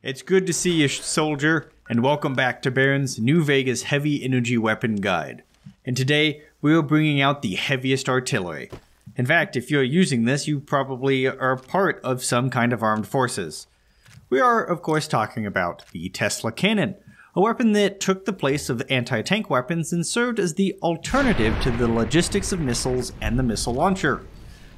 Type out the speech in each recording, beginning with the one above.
It's good to see you, soldier, and welcome back to Baron's New Vegas Heavy Energy Weapon Guide. And today, we are bringing out the heaviest artillery. In fact, if you're using this, you probably are part of some kind of armed forces. We are, of course, talking about the Tesla Cannon, a weapon that took the place of anti-tank weapons and served as the alternative to the logistics of missiles and the missile launcher.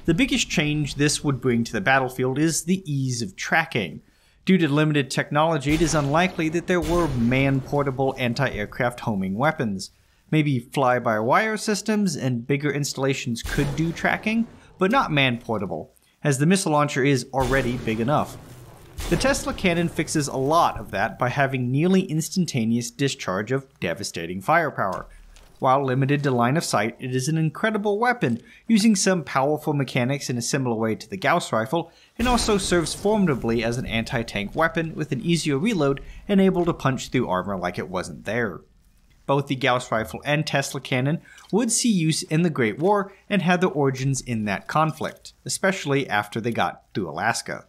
The biggest change this would bring to the battlefield is the ease of tracking. Due to limited technology, it is unlikely that there were man-portable anti-aircraft homing weapons. Maybe fly-by-wire systems and bigger installations could do tracking, but not man-portable, as the missile launcher is already big enough. The Tesla Cannon fixes a lot of that by having nearly instantaneous discharge of devastating firepower. While limited to line of sight, it is an incredible weapon, using some powerful mechanics in a similar way to the Gauss rifle, and also serves formidably as an anti-tank weapon with an easier reload and able to punch through armor like it wasn't there. Both the Gauss rifle and Tesla Cannon would see use in the Great War and had their origins in that conflict, especially after they got through Alaska.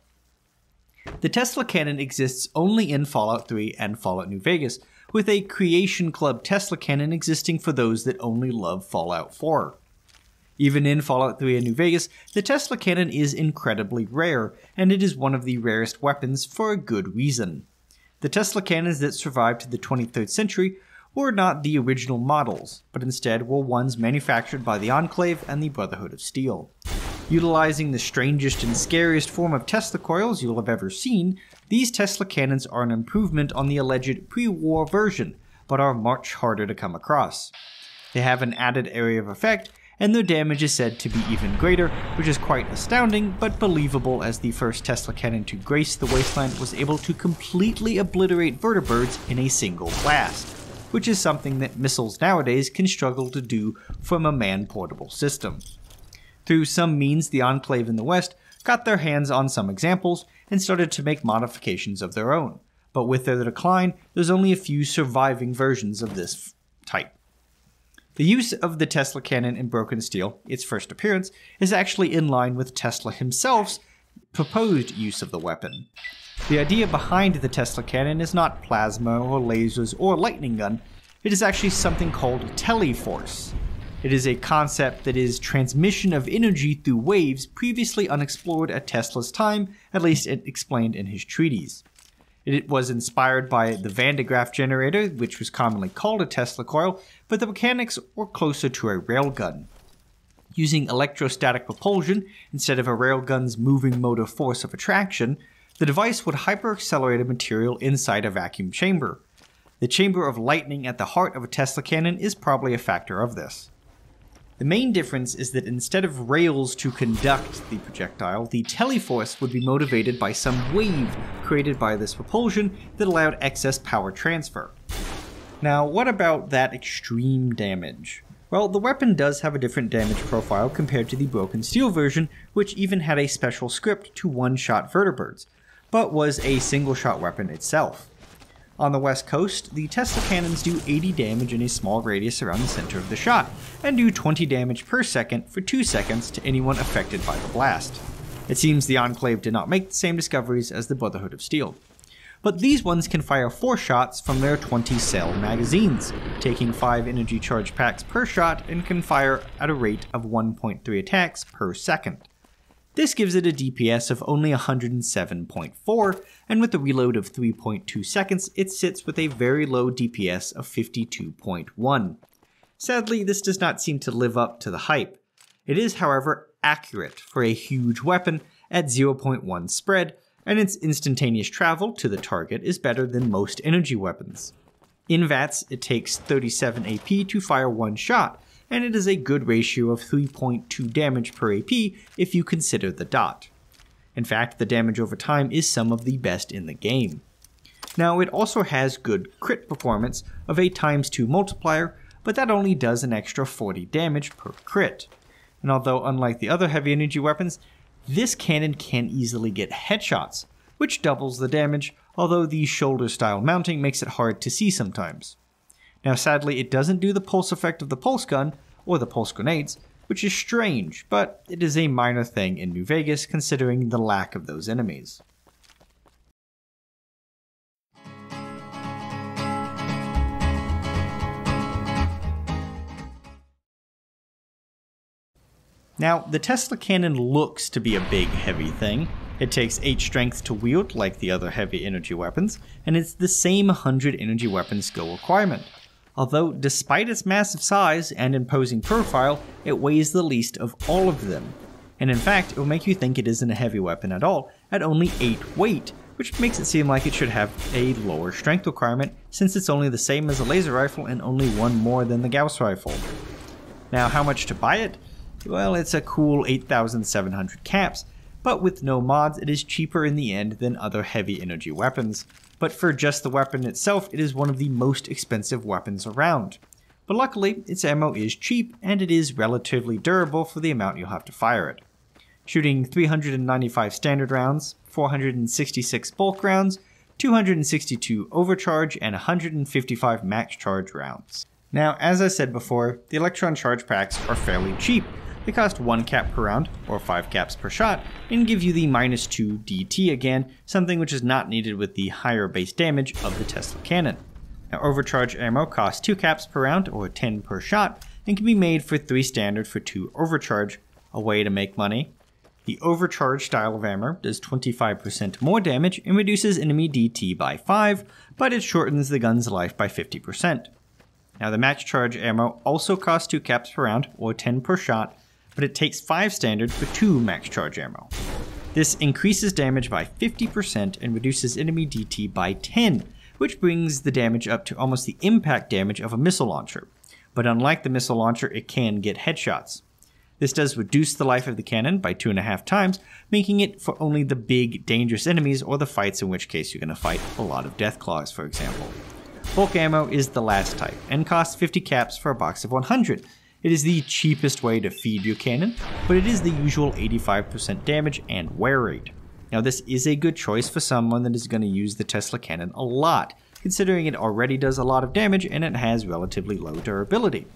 The Tesla Cannon exists only in Fallout 3 and Fallout New Vegas, with a Creation Club Tesla Cannon existing for those that only love Fallout 4. Even in Fallout 3 and New Vegas, the Tesla Cannon is incredibly rare, and it is one of the rarest weapons for a good reason. The Tesla cannons that survived to the 23rd century were not the original models, but instead were ones manufactured by the Enclave and the Brotherhood of Steel. Utilizing the strangest and scariest form of Tesla coils you'll have ever seen, these Tesla cannons are an improvement on the alleged pre-war version, but are much harder to come across. They have an added area of effect, and their damage is said to be even greater, which is quite astounding, but believable, as the first Tesla cannon to grace the wasteland was able to completely obliterate vertibirds in a single blast, which is something that missiles nowadays can struggle to do from a man-portable system. Through some means, the Enclave in the West got their hands on some examples and started to make modifications of their own, but with their decline, there's only a few surviving versions of this type. The use of the Tesla cannon in Broken Steel, its first appearance, is actually in line with Tesla himself's proposed use of the weapon. The idea behind the Tesla cannon is not plasma or lasers or lightning gun, it is actually something called teleforce. It is a concept that is transmission of energy through waves previously unexplored at Tesla's time, at least it explained in his treatise. It was inspired by the Van de Graaff generator, which was commonly called a Tesla coil, but the mechanics were closer to a railgun. Using electrostatic propulsion instead of a railgun's moving motor force of attraction, the device would hyperaccelerate a material inside a vacuum chamber. The chamber of lightning at the heart of a Tesla cannon is probably a factor of this. The main difference is that instead of rails to conduct the projectile, the teleforce would be motivated by some wave created by this propulsion that allowed excess power transfer. Now, what about that extreme damage? Well, the weapon does have a different damage profile compared to the Broken Steel version, which even had a special script to one-shot vertibirds, but was a single-shot weapon itself. On the west coast, the Tesla cannons do 80 damage in a small radius around the center of the shot, and do 20 damage per second for 2 seconds to anyone affected by the blast. It seems the Enclave did not make the same discoveries as the Brotherhood of Steel. But these ones can fire 4 shots from their 20-cell magazines, taking 5 energy charge packs per shot, and can fire at a rate of 1.3 attacks per second. This gives it a DPS of only 107.4, and with a reload of 3.2 seconds, it sits with a very low DPS of 52.1. Sadly, this does not seem to live up to the hype. It is, however, accurate for a huge weapon at 0.1 spread, and its instantaneous travel to the target is better than most energy weapons. In VATS, it takes 37 AP to fire one shot, and it is a good ratio of 3.2 damage per AP if you consider the dot. In fact, the damage over time is some of the best in the game. Now, it also has good crit performance of a ×2 multiplier, but that only does an extra 40 damage per crit. And although unlike the other heavy energy weapons, this cannon can easily get headshots, which doubles the damage, although the shoulder-style mounting makes it hard to see sometimes. Now sadly, it doesn't do the pulse effect of the pulse gun, or the pulse grenades, which is strange, but it is a minor thing in New Vegas considering the lack of those enemies. Now, the Tesla cannon looks to be a big, heavy thing. It takes 8 strength to wield, like the other heavy energy weapons, and it's the same 100 energy weapon skill requirement. Although, despite its massive size and imposing profile, it weighs the least of all of them. And in fact, it will make you think it isn't a heavy weapon at all, at only 8 weight, which makes it seem like it should have a lower strength requirement, since it's only the same as a laser rifle and only 1 more than the Gauss rifle. Now, how much to buy it? Well, it's a cool 8,700 caps, but with no mods, it is cheaper in the end than other heavy energy weapons. But for just the weapon itself, it is one of the most expensive weapons around. But luckily, its ammo is cheap, and it is relatively durable for the amount you'll have to fire it. Shooting 395 standard rounds, 466 bulk rounds, 262 overcharge, and 155 max charge rounds. Now, as I said before, the electron charge packs are fairly cheap. They cost 1 cap per round, or 5 caps per shot, and give you the -2 DT again, something which is not needed with the higher base damage of the Tesla cannon. Now, overcharge ammo costs 2 caps per round, or 10 per shot, and can be made for 3 standard for 2 overcharge, a way to make money. The overcharge style of ammo does 25% more damage and reduces enemy DT by 5, but it shortens the gun's life by 50%. Now, the max charge ammo also costs 2 caps per round, or 10 per shot, but it takes 5 standard for 2 max charge ammo. This increases damage by 50% and reduces enemy DT by 10, which brings the damage up to almost the impact damage of a missile launcher. But unlike the missile launcher, it can get headshots. This does reduce the life of the cannon by 2.5 times, making it for only the big, dangerous enemies or the fights in which case you're going to fight a lot of Deathclaws, for example. Bulk ammo is the last type, and costs 50 caps for a box of 100. It is the cheapest way to feed your cannon, but it is the usual 85% damage and wear rate. Now, this is a good choice for someone that is going to use the Tesla cannon a lot, considering it already does a lot of damage and it has relatively low durability.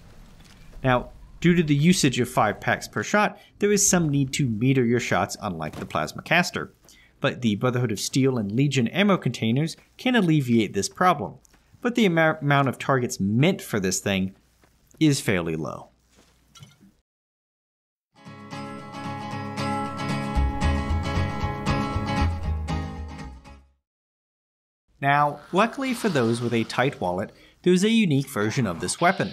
Now, due to the usage of 5 packs per shot, there is some need to meter your shots unlike the plasma caster, but the Brotherhood of Steel and Legion ammo containers can alleviate this problem, but the amount of targets meant for this thing is fairly low. Now, luckily for those with a tight wallet, there's a unique version of this weapon,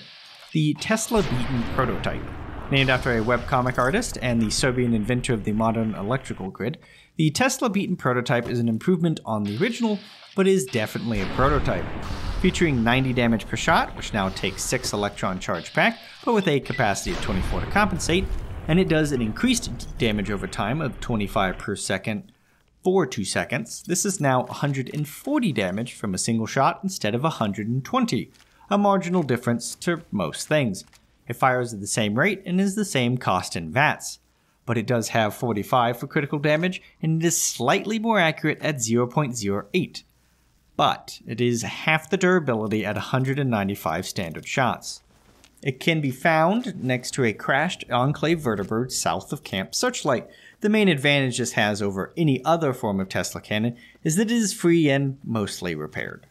the Tesla Beaten Prototype. Named after a webcomic artist and the Serbian inventor of the modern electrical grid, the Tesla Beaten Prototype is an improvement on the original, but is definitely a prototype. Featuring 90 damage per shot, which now takes 6 electron charge pack, but with a capacity of 24 to compensate, and it does an increased damage over time of 25 per second for 2 seconds. This is now 140 damage from a single shot instead of 120, a marginal difference to most things. It fires at the same rate and is the same cost in VATS, but it does have 45 for critical damage and it is slightly more accurate at 0.08, but it is half the durability at 195 standard shots. It can be found next to a crashed Enclave vertibird south of Camp Searchlight. The main advantage this has over any other form of Tesla cannon is that it is free and mostly repaired.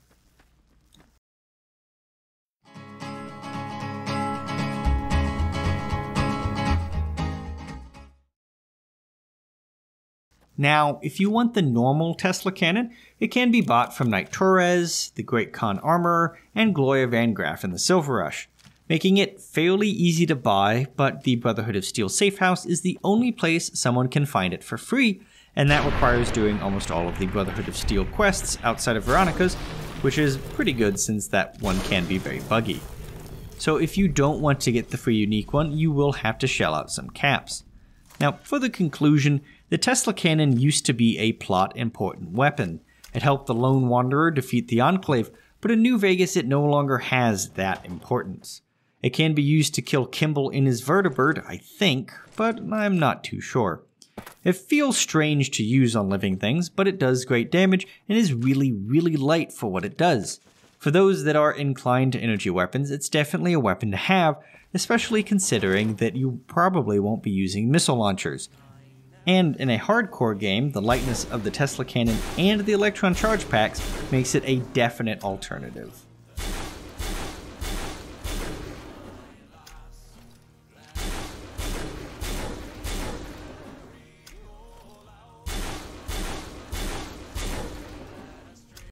Now, if you want the normal Tesla cannon, it can be bought from Knight Torres, the Great Khan Armorer, and Gloria Van Graff in the Silver Rush, making it fairly easy to buy, but the Brotherhood of Steel Safe House is the only place someone can find it for free, and that requires doing almost all of the Brotherhood of Steel quests outside of Veronica's, which is pretty good since that one can be very buggy. So if you don't want to get the free unique one, you will have to shell out some caps. Now, for the conclusion, the Tesla cannon used to be a plot important weapon. It helped the Lone Wanderer defeat the Enclave, but in New Vegas it no longer has that importance. It can be used to kill Kimball in his vertibird, I think, but I'm not too sure. It feels strange to use on living things, but it does great damage and is really, really light for what it does. For those that are inclined to energy weapons, it's definitely a weapon to have, especially considering that you probably won't be using missile launchers. And in a hardcore game, the lightness of the Tesla cannon and the electron charge packs makes it a definite alternative.